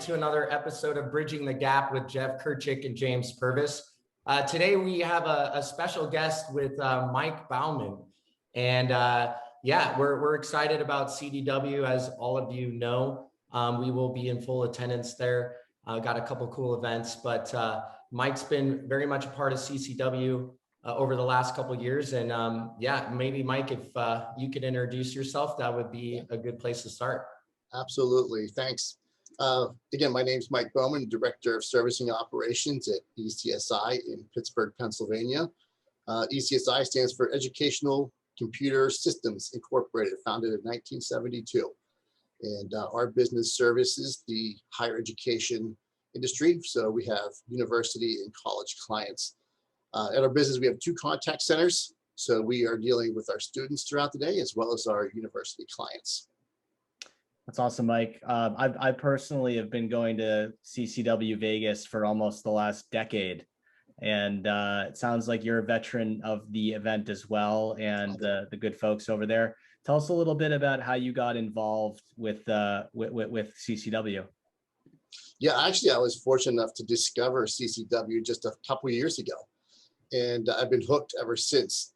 to another episode of Bridging the Gap with Jeff Kirchick and James Purvis. Today we have a special guest with Mike Bowman. And yeah, we're excited about CDW. As all of you know, we will be in full attendance there. Got a couple cool events, but Mike's been very much a part of CCW over the last couple of years. And yeah, maybe Mike, if you could introduce yourself, that would be a good place to start. Absolutely, thanks. Again, my name is Mike Bowman, Director of Servicing Operations at ECSI in Pittsburgh, Pennsylvania. ECSI stands for Educational Computer Systems Incorporated, founded in 1972. And our business services the higher education industry. So we have university and college clients. At our business, we have 2 contact centers. So we are dealing with our students throughout the day, as well as our university clients. That's awesome, Mike. I personally have been going to CCW Vegas for almost the last decade. And it sounds like you're a veteran of the event as well, and the good folks over there. Tell us a little bit about how you got involved with CCW. Yeah, actually, I was fortunate enough to discover CCW just a couple of years ago. And I've been hooked ever since.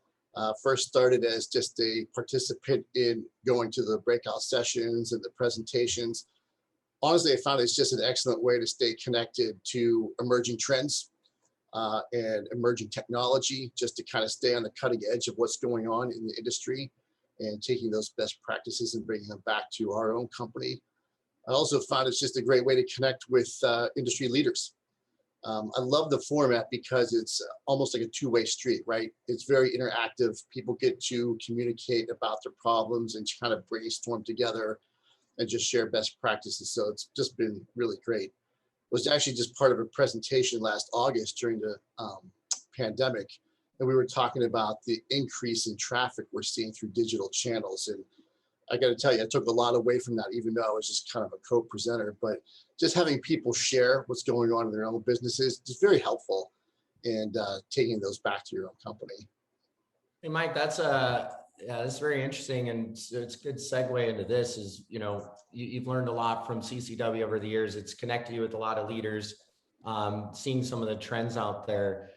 First started as just a participant in going to the breakout sessions and the presentations. Honestly, I found it's just an excellent way to stay connected to emerging trends and emerging technology, just to kind of stay on the cutting edge of what's going on in the industry and taking those best practices and bringing them back to our own company. I also found it's just a great way to connect with industry leaders. I love the format because it's almost like a two-way street, right? It's very interactive. People get to communicate about their problems and kind of brainstorm together and just share best practices. So it's just been really great. It was actually just part of a presentation last August during the pandemic. And we were talking about the increase in traffic we're seeing through digital channels. And I got to tell you, I took a lot away from that, even though I was just kind of a co-presenter. But just having people share what's going on in their own businesses is very helpful, and taking those back to your own company. Hey, Mike, that's very interesting, and it's a good segue into this. Is you've learned a lot from CCW over the years. It's connected you with a lot of leaders, seeing some of the trends out there.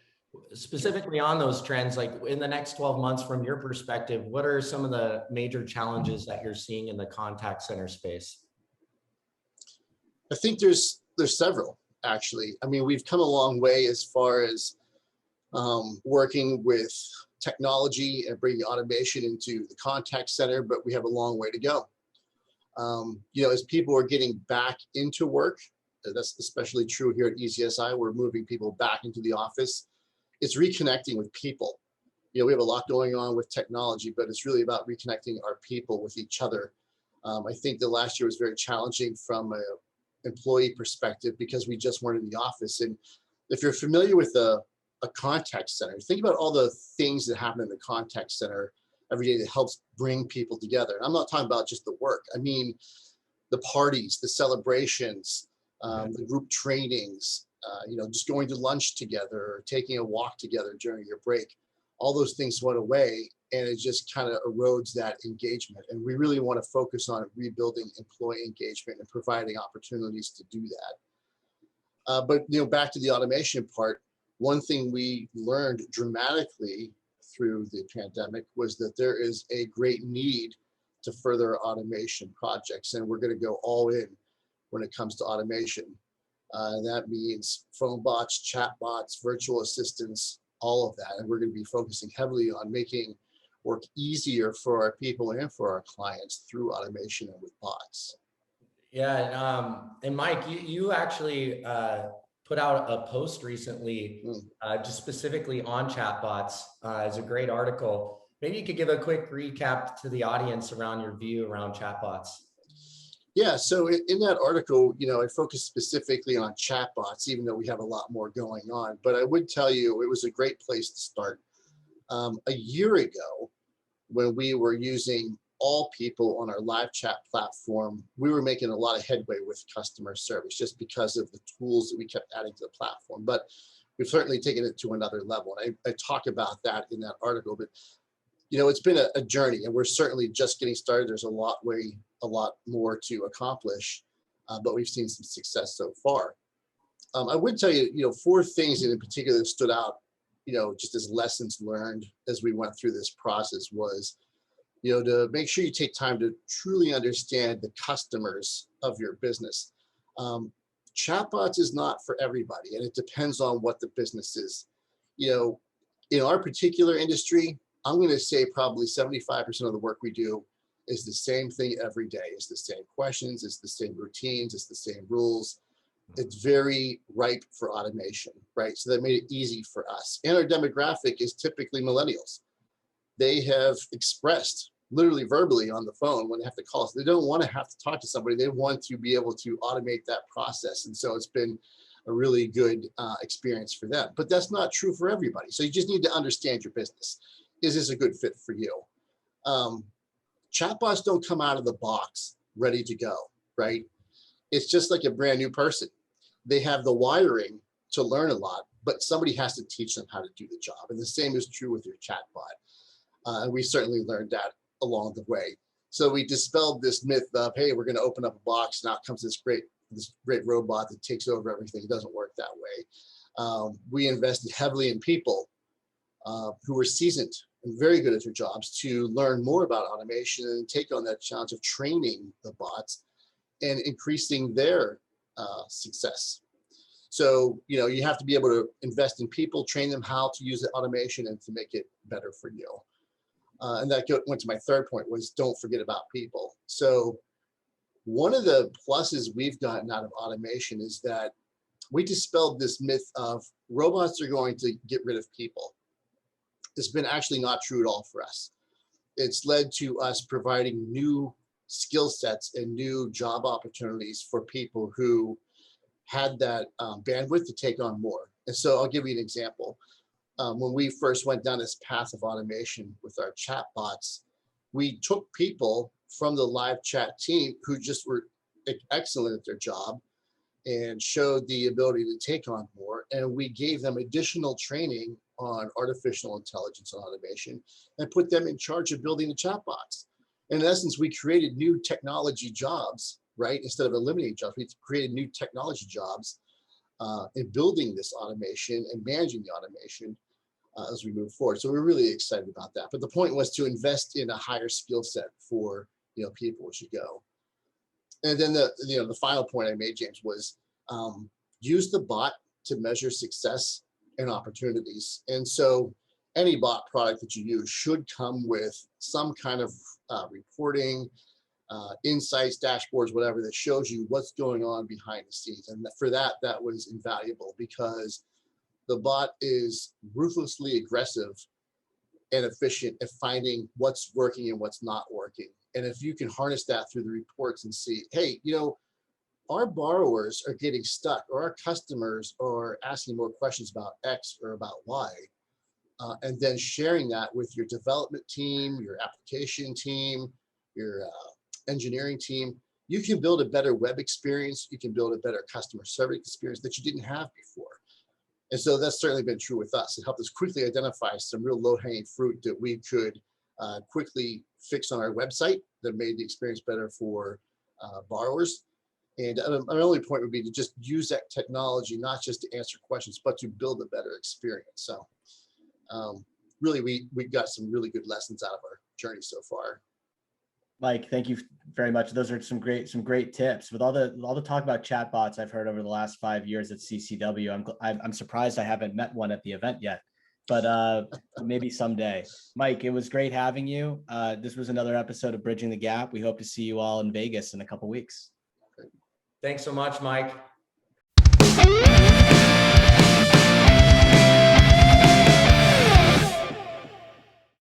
Specifically on those trends, like in the next 12 months, from your perspective, what are some of the major challenges that you're seeing in the contact center space? I think there's several, actually. I mean, we've come a long way as far as working with technology and bringing automation into the contact center, but we have a long way to go. As people are getting back into work, that's especially true here at ECSI, we're moving people back into the office. It's reconnecting with people. We have a lot going on with technology, but it's really about reconnecting our people with each other. I think the last year was very challenging from an employee perspective because we just weren't in the office. And if you're familiar with a contact center, think about all the things that happen in the contact center every day that helps bring people together. And I'm not talking about just the work. I mean, the parties, the celebrations, the group trainings, just going to lunch together or taking a walk together during your break. All those things went away, and it just kind of erodes that engagement. And we really want to focus on rebuilding employee engagement and providing opportunities to do that. But back to the automation part, one thing we learned dramatically through the pandemic was that there is a great need to further automation projects, and we're going to go all in when it comes to automation. That means phone bots, chat bots, virtual assistants, all of that. And we're going to be focusing heavily on making work easier for our people and for our clients through automation and with bots. Yeah, and Mike, you actually put out a post recently just specifically on chatbots. It's a great article. Maybe you could give a quick recap to the audience around your view around chatbots. Yeah, so in that article, I focused specifically on chatbots, even though we have a lot more going on. But I would tell you it was a great place to start. A year ago, when we were using all people on our live chat platform, we were making a lot of headway with customer service just because of the tools that we kept adding to the platform. But we've certainly taken it to another level. And I talk about that in that article. But it's been a journey, and we're certainly just getting started. There's a lot more to accomplish. but we've seen some success so far. I would tell you, 4 things in particular stood out, just as lessons learned as we went through this process was, to make sure you take time to truly understand the customers of your business. Chatbots is not for everybody, and it depends on what the business is. In our particular industry, I'm going to say probably 75% of the work we do is the same thing every day. It's the same questions, it's the same routines, it's the same rules. It's very ripe for automation, right? So that made it easy for us. And our demographic is typically millennials. They have expressed literally verbally on the phone when they have to call us. They don't want to have to talk to somebody. They want to be able to automate that process. And so it's been a really good experience for them. But that's not true for everybody. So you just need to understand your business. Is this a good fit for you? Chatbots don't come out of the box ready to go, right? It's just like a brand new person. They have the wiring to learn a lot, but somebody has to teach them how to do the job. And the same is true with your chatbot. And we certainly learned that along the way. So we dispelled this myth of, hey, we're going to open up a box, now comes this great robot that takes over everything. It doesn't work that way. We invested heavily in people who were seasoned and very good at their jobs to learn more about automation and take on that challenge of training the bots and increasing their success. So, you have to be able to invest in people, train them how to use the automation and to make it better for you. And that went to my third point was don't forget about people. So one of the pluses we've gotten out of automation is that we dispelled this myth of robots are going to get rid of people. It's been actually not true at all for us. It's led to us providing new skill sets and new job opportunities for people who had that bandwidth to take on more. And so I'll give you an example. When we first went down this path of automation with our chatbots, we took people from the live chat team who just were excellent at their job and showed the ability to take on more. And we gave them additional training on artificial intelligence and automation and put them in charge of building the chatbots. In essence, we created new technology jobs, right? Instead of eliminating jobs, we created new technology jobs in building this automation and managing the automation as we move forward. So we're really excited about that. But the point was to invest in a higher skill set for people as you go. And then the final point I made, James, was use the bot to measure success and opportunities. And so any bot product that you use should come with some kind of reporting, insights, dashboards, whatever, that shows you what's going on behind the scenes. And for that was invaluable because the bot is ruthlessly aggressive and efficient at finding what's working and what's not working. And if you can harness that through the reports and see, hey, our borrowers are getting stuck or our customers are asking more questions about X or about Y, and then sharing that with your development team, your application team, your engineering team, you can build a better web experience. You can build a better customer service experience that you didn't have before. And so that's certainly been true with us. It helped us quickly identify some real low-hanging fruit that we could quickly fix on our website that made the experience better for borrowers. And my only point would be to just use that technology, not just to answer questions, but to build a better experience. So really, we got some really good lessons out of our journey so far. Mike, thank you very much. Those are some great tips. With all the talk about chatbots I've heard over the last 5 years at CCW, I'm surprised I haven't met one at the event yet, but maybe someday. Mike, it was great having you. This was another episode of Bridging the Gap. We hope to see you all in Vegas in a couple weeks. Thanks so much, Mike.